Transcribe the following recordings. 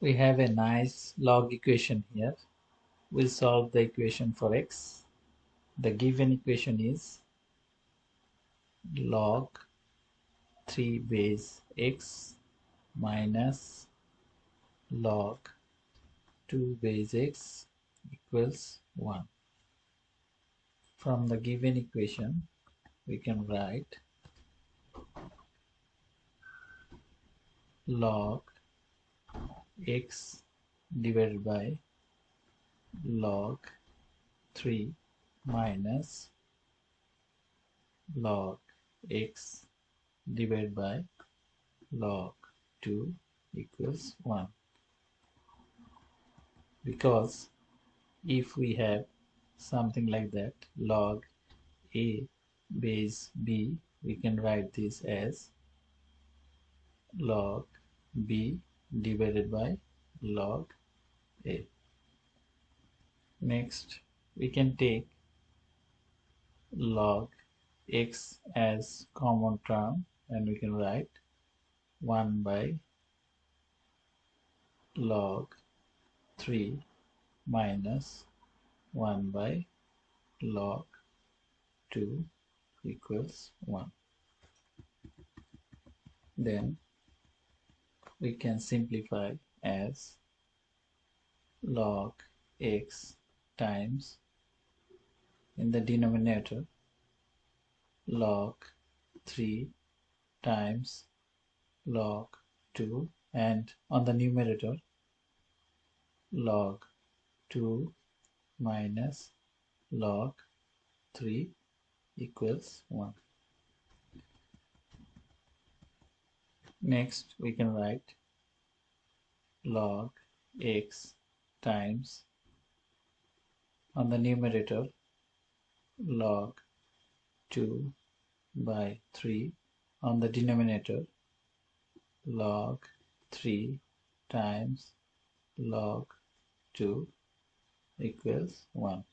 We have a nice log equation here. We'll solve the equation for x. The given equation is log 3 base x minus log 2 base x equals 1. From the given equation, we can write log x divided by log 3 minus log x divided by log 2 equals 1. Because if we have something like that, log a base b, we can write this as log b divided by log a. Next, we can take log x as common term and we can write 1 by log 3 minus 1 by log 2 equals 1. Then we can simplify as log x times, in the denominator, log 3 times log 2, and on the numerator log 2 minus log 3 equals 1. Next, we can write log x times, on the numerator, log 2 by 3, on the denominator, log 3 times log 2 equals 1.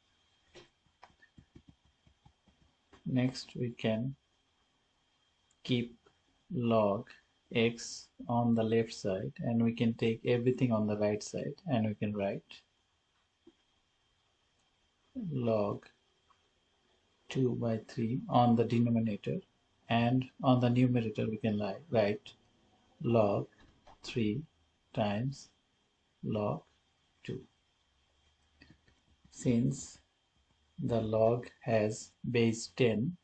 Next, we can keep log x on the left side and we can take everything on the right side and we can write log 2 by 3 on the denominator, and on the numerator we can write log 3 times log 2. Since the log has base 10,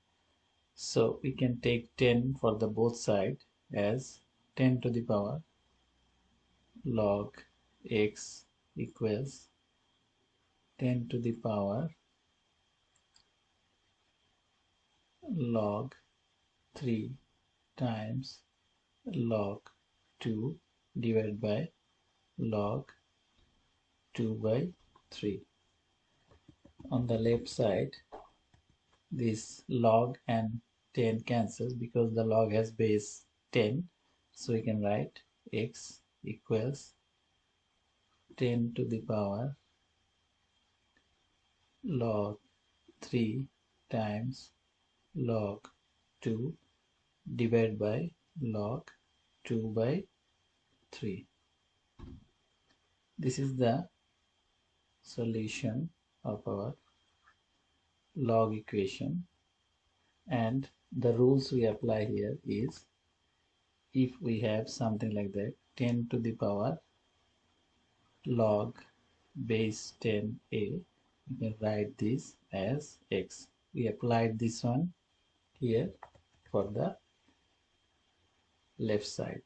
so we can take 10 for the both side as 10 to the power log x equals 10 to the power log 3 times log 2 divided by log 2 by 3. On the left side, this log and 10 cancels because the log has base 10, so we can write x equals 10 to the power log 3 times log 2 divided by log 2 by 3. This is the solution of our log equation, and the rules we apply here is, if we have something like that, 10 to the power log base 10a, we can write this as x. We applied this one here for the left side.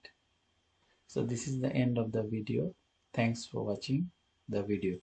So this is the end of the video. Thanks for watching the video.